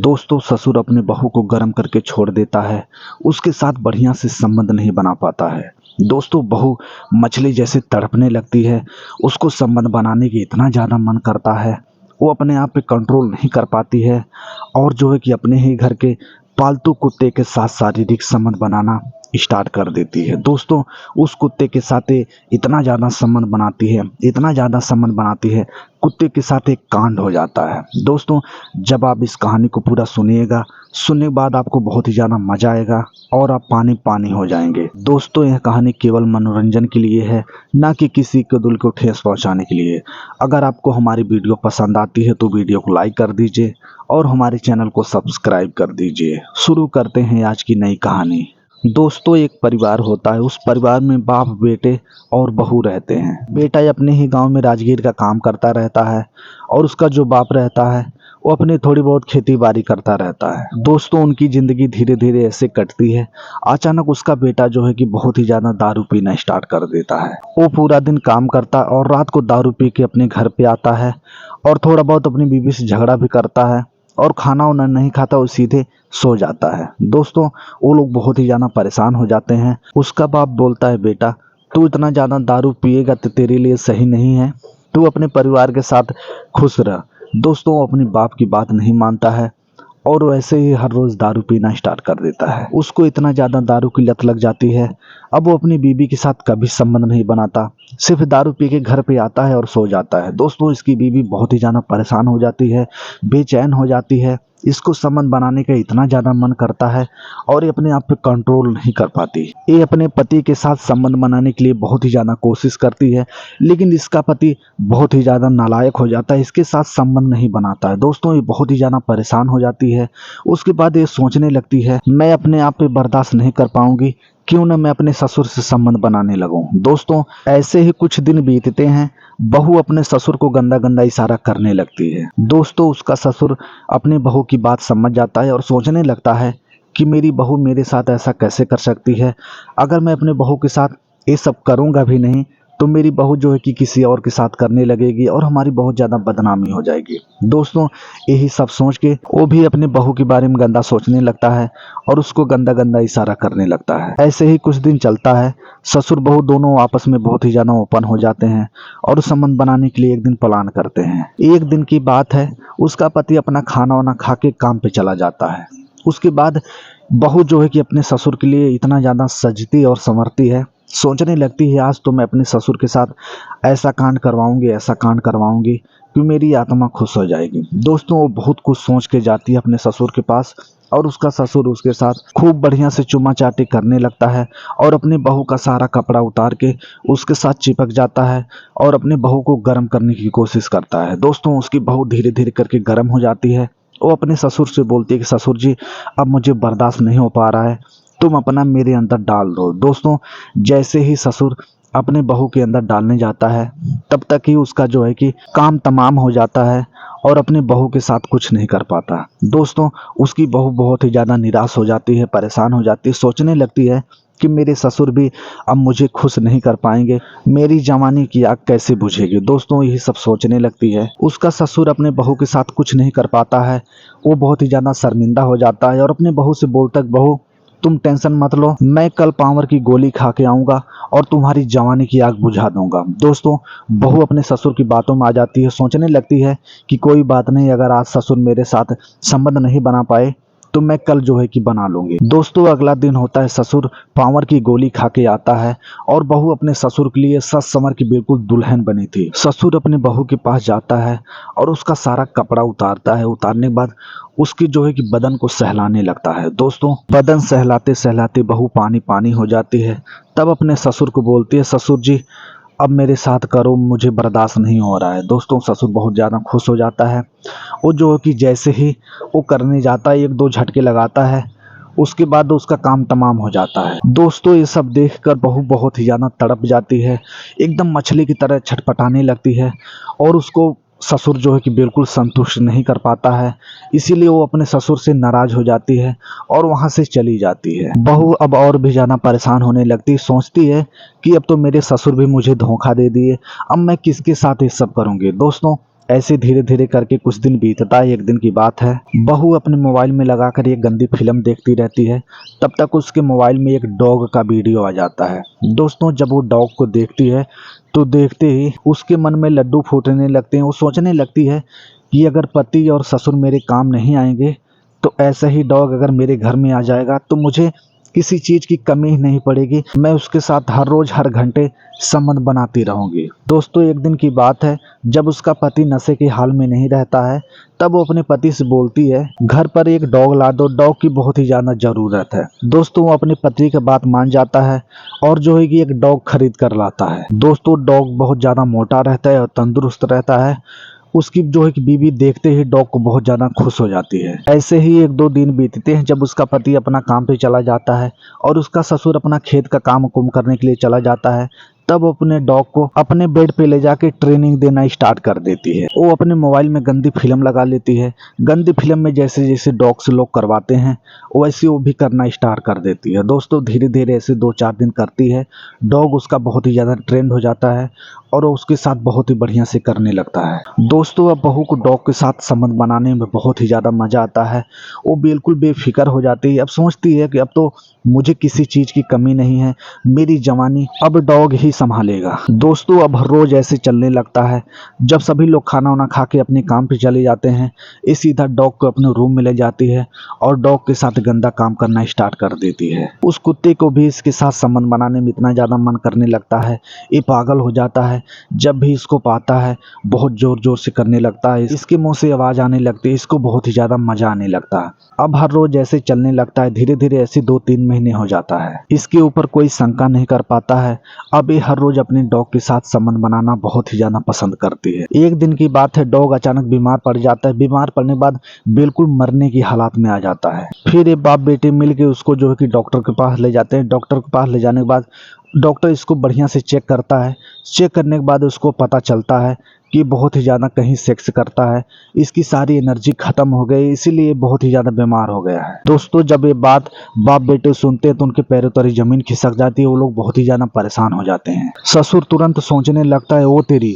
दोस्तों ससुर अपने बहू को गर्म करके छोड़ देता है, उसके साथ बढ़िया से संबंध नहीं बना पाता है। दोस्तों बहू मछली जैसे तड़पने लगती है, उसको संबंध बनाने की इतना ज़्यादा मन करता है, वो अपने आप पे कंट्रोल नहीं कर पाती है और जो है कि अपने ही घर के पालतू कुत्ते के साथ शारीरिक संबंध बनाना स्टार्ट कर देती है। दोस्तों उस कुत्ते के साथ इतना ज़्यादा संबंध बनाती है, इतना ज़्यादा संबंध बनाती है, कुत्ते के साथ एक कांड हो जाता है। दोस्तों जब आप इस कहानी को पूरा सुनिएगा, सुनने के बाद आपको बहुत ही ज़्यादा मज़ा आएगा और आप पानी पानी हो जाएंगे। दोस्तों यह कहानी केवल मनोरंजन के लिए है, ना कि किसी के दिल को ठेस पहुंचाने के लिए। अगर आपको हमारी वीडियो पसंद आती है तो वीडियो को लाइक कर दीजिए और हमारे चैनल को सब्सक्राइब कर दीजिए। शुरू करते हैं आज की नई कहानी। दोस्तों एक परिवार होता है, उस परिवार में बाप बेटे और बहू रहते हैं। बेटा अपने ही गांव में राजगीर का काम करता रहता है और उसका जो बाप रहता है वो अपने थोड़ी बहुत खेती बाड़ी करता रहता है। दोस्तों उनकी ज़िंदगी धीरे धीरे ऐसे कटती है। अचानक उसका बेटा जो है कि बहुत ही ज़्यादा दारू पीना स्टार्ट कर देता है। वो पूरा दिन काम करता और रात को दारू पी के अपने घर पे आता है और थोड़ा बहुत अपनी बीवी से झगड़ा भी करता है और खाना वाना नहीं खाता, वो सीधे सो जाता है। दोस्तों वो लोग बहुत ही ज़्यादा परेशान हो जाते हैं। उसका बाप बोलता है, बेटा तू इतना ज़्यादा दारू पिएगा तो तेरे लिए सही नहीं है, तू अपने परिवार के साथ खुश रह। दोस्तों वो अपनी बाप की बात नहीं मानता है और वैसे ही हर रोज़ दारू पीना स्टार्ट कर देता है। उसको इतना ज़्यादा दारू की लत लग जाती है, अब वो अपनी बीवी के साथ कभी संबंध नहीं बनाता, सिर्फ दारू पी के घर पे आता है और सो जाता है। दोस्तों इसकी बीवी बहुत ही ज़्यादा परेशान हो जाती है, बेचैन हो जाती है। इसको संबंध बनाने का इतना ज़्यादा मन करता है और ये अपने आप पे कंट्रोल नहीं कर पाती। ये अपने पति के साथ संबंध बनाने के लिए बहुत ही ज़्यादा कोशिश करती है, लेकिन इसका पति बहुत ही ज़्यादा नालायक हो जाता है, इसके साथ संबंध नहीं बनाता है। दोस्तों ये बहुत ही ज़्यादा परेशान हो जाती है। उसके बाद ये सोचने लगती है, मैं अपने आप पे बर्दाश्त नहीं कर पाऊंगी, क्यों न मैं अपने ससुर से संबंध बनाने लगूं। दोस्तों ऐसे ही कुछ दिन बीतते हैं। बहू अपने ससुर को गंदा गंदा इशारा करने लगती है। दोस्तों उसका ससुर अपने बहू की बात समझ जाता है और सोचने लगता है कि मेरी बहू मेरे साथ ऐसा कैसे कर सकती है। अगर मैं अपने बहू के साथ ये सब करूंगा भी नहीं तो मेरी बहू जो है कि किसी और के साथ करने लगेगी और हमारी बहुत ज़्यादा बदनामी हो जाएगी। दोस्तों यही सब सोच के वो भी अपने बहू के बारे में गंदा सोचने लगता है और उसको गंदा गंदा इशारा करने लगता है। ऐसे ही कुछ दिन चलता है। ससुर बहू दोनों आपस में बहुत ही ज़्यादा ओपन हो जाते हैं और संबंध बनाने के लिए एक दिन प्लान करते हैं। एक दिन की बात है, उसका पति अपना खाना वाना खा के काम पे चला जाता है। उसके बाद बहू जो है कि अपने ससुर के लिए इतना ज़्यादा सजती और संवरती है, सोचने लगती है आज तो मैं अपने ससुर के साथ ऐसा कांड करवाऊंगी, ऐसा कांड करवाऊंगी कि मेरी आत्मा खुश हो जाएगी। दोस्तों वो बहुत कुछ सोच के जाती है अपने ससुर के पास और उसका ससुर उसके साथ खूब बढ़िया से चुम्मा चाटी करने लगता है और अपनी बहू का सारा कपड़ा उतार के उसके साथ चिपक जाता है और अपने बहू को गर्म करने की कोशिश करता है। दोस्तों उसकी बहू धीरे धीरे करके गर्म हो जाती है। वो अपने ससुर से बोलती है कि ससुर जी अब मुझे बर्दाश्त नहीं हो पा रहा है, तुम अपना मेरे अंदर डाल दो। दोस्तों जैसे ही ससुर अपने बहू के अंदर डालने जाता है तब तक ही उसका जो है कि काम तमाम हो जाता है और अपने बहू के साथ कुछ नहीं कर पाता। दोस्तों उसकी बहू बहुत ही ज़्यादा निराश हो जाती है, परेशान हो जाती है, सोचने लगती है कि मेरे ससुर भी अब मुझे खुश नहीं कर पाएंगे, मेरी जवानी की आग कैसे बुझेगी। दोस्तों यही सब सोचने लगती है। उसका ससुर अपने बहू के साथ कुछ नहीं कर पाता है, वो बहुत ही ज़्यादा शर्मिंदा हो जाता है और अपने बहू से बोलता है, बहू तुम टेंशन मत लो, मैं कल पावर की गोली खा के आऊँगा और तुम्हारी जवानी की आग बुझा दूंगा। दोस्तों बहू अपने ससुर की बातों में आ जाती है, सोचने लगती है कि कोई बात नहीं, अगर आज ससुर मेरे साथ संबंध नहीं बना पाए तो मैं कल जो है कि बना लूंगी। दोस्तों अगला दिन होता है, ससुर पावर की गोली खा के आता है और बहू अपने ससुर के लिए सज संवर की बिल्कुल दुल्हन बनी थी। ससुर अपने बहू के पास जाता है और उसका सारा कपड़ा उतारता है। उतारने के बाद उसकी जो है कि बदन को सहलाने लगता है। दोस्तों बदन सहलाते सहलाते बहू पानी पानी हो जाती है। तब अपने ससुर को बोलती है, ससुर जी अब मेरे साथ करो, मुझे बर्दाश्त नहीं हो रहा है। दोस्तों ससुर बहुत ज़्यादा खुश हो जाता है। वो जो कि जैसे ही वो करने जाता है एक दो झटके लगाता है, उसके बाद उसका काम तमाम हो जाता है। दोस्तों ये सब देखकर बहू बहुत ही ज़्यादा तड़प जाती है, एकदम मछली की तरह छटपटाने लगती है और उसको ससुर जो है कि बिल्कुल संतुष्ट नहीं कर पाता है, इसीलिए वो अपने ससुर से नाराज़ हो जाती है और वहाँ से चली जाती है। बहू अब और भी ज़्यादा परेशान होने लगती है, सोचती है कि अब तो मेरे ससुर भी मुझे धोखा दे दिए, अब मैं किसके साथ ये सब करूँगी। दोस्तों ऐसे धीरे धीरे करके कुछ दिन बीतता है। एक दिन की बात है, बहू अपने मोबाइल में लगाकर एक गंदी फिल्म देखती रहती है। तब तक उसके मोबाइल में एक डॉग का वीडियो आ जाता है। दोस्तों, जब वो डॉग को देखती है तो देखते ही उसके मन में लड्डू फूटने लगते हैं। वो सोचने लगती है कि अगर पति और ससुर मेरे काम नहीं आएंगे तो ऐसा ही डॉग अगर मेरे घर में आ जाएगा तो मुझे किसी चीज़ की कमी ही नहीं पड़ेगी। मैं उसके साथ हर रोज़ हर घंटे संबंध बनाती रहूंगी। दोस्तों, एक दिन की बात है, जब उसका पति नशे के हाल में नहीं रहता है, तब वो अपने पति से बोलती है, घर पर एक डॉग ला दो, डॉग की बहुत ही ज़्यादा ज़रूरत है। दोस्तों, वो अपने पति की बात मान जाता है और जो है कि एक डॉग खरीद कर लाता है। दोस्तों, डॉग बहुत ज़्यादा मोटा रहता है और तंदुरुस्त रहता है। उसकी जो है कि बीवी देखते ही डॉग को बहुत ज़्यादा खुश हो जाती है। ऐसे ही एक दो दिन बीतते हैं, जब उसका पति अपना काम पे चला जाता है और उसका ससुर अपना खेत का काम कुम करने के लिए चला जाता है, तब वो अपने डॉग को अपने बेड पे ले जाके ट्रेनिंग देना स्टार्ट कर देती है। वो अपने मोबाइल में गंदी फिल्म लगा लेती है। गंदी फिल्म में जैसे जैसे डॉग से लोग करवाते हैं वैसे वो भी करना स्टार्ट कर देती है। दोस्तों, धीरे धीरे ऐसे 2-4 दिन करती है। डॉग उसका बहुत ही ज़्यादा ट्रेंड हो जाता है और वो उसके साथ बहुत ही बढ़िया से करने लगता है। दोस्तों, अब बहू को डॉग के साथ संबंध बनाने में बहुत ही ज़्यादा मज़ा आता है। वो बिल्कुल बेफिक्र हो जाती है। अब सोचती है कि अब तो मुझे किसी चीज़ की कमी नहीं है, मेरी जवानी अब डॉग ही संभालेगा। दोस्तों, अब हर रोज़ ऐसे चलने लगता है। जब सभी लोग खाना वाना खा के अपने काम पे चले जाते हैं, ये सीधा डॉग को अपने रूम में ले जाती है और डॉग के साथ गंदा काम करना स्टार्ट कर देती है। उस कुत्ते को भी इसके साथ संबंध बनाने में इतना ज़्यादा मन करने लगता है, ये पागल हो जाता है। जब भी इसको पाता है बहुत ज़ोर ज़ोर से करने लगता है। इसके मुंह से आवाज़ आने लगती है। इसको बहुत ही ज़्यादा मज़ा आने लगता है। अब हर रोज़ ऐसे चलने लगता है। धीरे धीरे ऐसे 2-3 महीने हो जाता है। इसके ऊपर कोई शंका नहीं कर पाता है। अब ये हर रोज़ अपने डॉग के साथ संबंध बनाना बहुत ही ज़्यादा पसंद करती है। एक दिन की बात है, डॉग अचानक बीमार पड़ जाता है। बीमार पड़ने के बाद बिल्कुल मरने की हालात में आ जाता है। फिर ये बाप बेटे मिल के उसको जो है कि डॉक्टर के पास ले जाते हैं। डॉक्टर के पास ले जाने के बाद डॉक्टर इसको बढ़िया से चेक करता है। चेक करने के बाद उसको पता चलता है कि बहुत ही ज़्यादा कहीं सेक्स करता है, इसकी सारी एनर्जी ख़त्म हो गई, इसीलिए बहुत ही ज़्यादा बीमार हो गया है। दोस्तों, जब ये बात बाप बेटे सुनते हैं तो उनके पैरों तले ज़मीन खिसक जाती है। वो लोग बहुत ही ज़्यादा परेशान हो जाते हैं। ससुर तुरंत सोचने लगता है, ओ तेरी,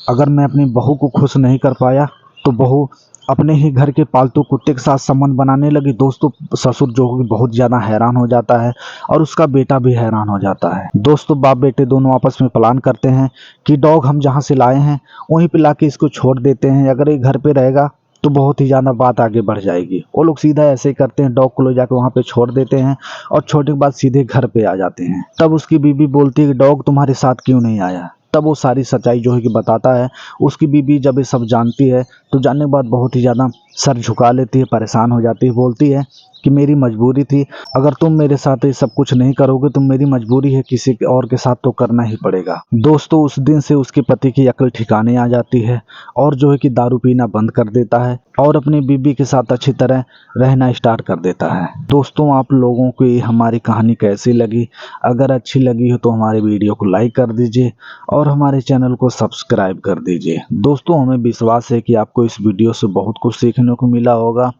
अगर मैं अपनी बहू को खुश नहीं कर पाया तो बहू अपने ही घर के पालतू कुत्ते के साथ संबंध बनाने लगी। दोस्तों, ससुर जो कि बहुत ज़्यादा हैरान हो जाता है और उसका बेटा भी हैरान हो जाता है। दोस्तों, बाप बेटे दोनों आपस में प्लान करते हैं कि डॉग हम जहाँ से लाए हैं वहीं पे लाके इसको छोड़ देते हैं। अगर ये घर पे रहेगा तो बहुत ही ज़्यादा बात आगे बढ़ जाएगी। वो लोग सीधा ऐसे ही करते हैं, डॉग को ले जाकर वहाँ पे छोड़ देते हैं और छोड़ने के बाद सीधे घर पे आ जाते हैं। तब उसकी बीवी बोलती है कि डॉग तुम्हारे साथ क्यों नहीं आया। तब वो सारी सच्चाई जो है कि बताता है। उसकी बीवी जब ये सब जानती है तो जानने के बाद बहुत ही ज़्यादा सर झुका लेती है, परेशान हो जाती है। बोलती है कि मेरी मजबूरी थी, अगर तुम मेरे साथ ये सब कुछ नहीं करोगे तो मेरी मजबूरी है, किसी और के साथ तो करना ही पड़ेगा। दोस्तों, उस दिन से उसके पति की अकल ठिकाने आ जाती है और जो है कि दारू पीना बंद कर देता है और अपनी बीवी के साथ अच्छी तरह रहना स्टार्ट कर देता है। दोस्तों, आप लोगों को ये हमारी कहानी कैसी लगी? अगर अच्छी लगी हो तो हमारे वीडियो को लाइक कर दीजिए और हमारे चैनल को सब्सक्राइब कर दीजिए। दोस्तों, हमें विश्वास है कि आपको इस वीडियो से बहुत कुछ सीखने को मिला होगा।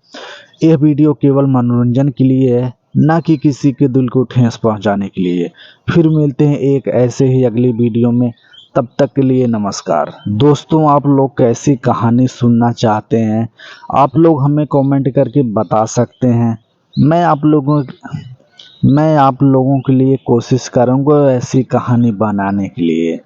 यह वीडियो केवल मनोरंजन के लिए है, ना कि किसी के दिल को ठेस पहुंचाने के लिए। फिर मिलते हैं एक ऐसे ही अगली वीडियो में, तब तक के लिए नमस्कार। दोस्तों, आप लोग कैसी कहानी सुनना चाहते हैं आप लोग हमें कमेंट करके बता सकते हैं। मैं आप लोगों के लिए कोशिश करूंगा ऐसी कहानी बनाने के लिए।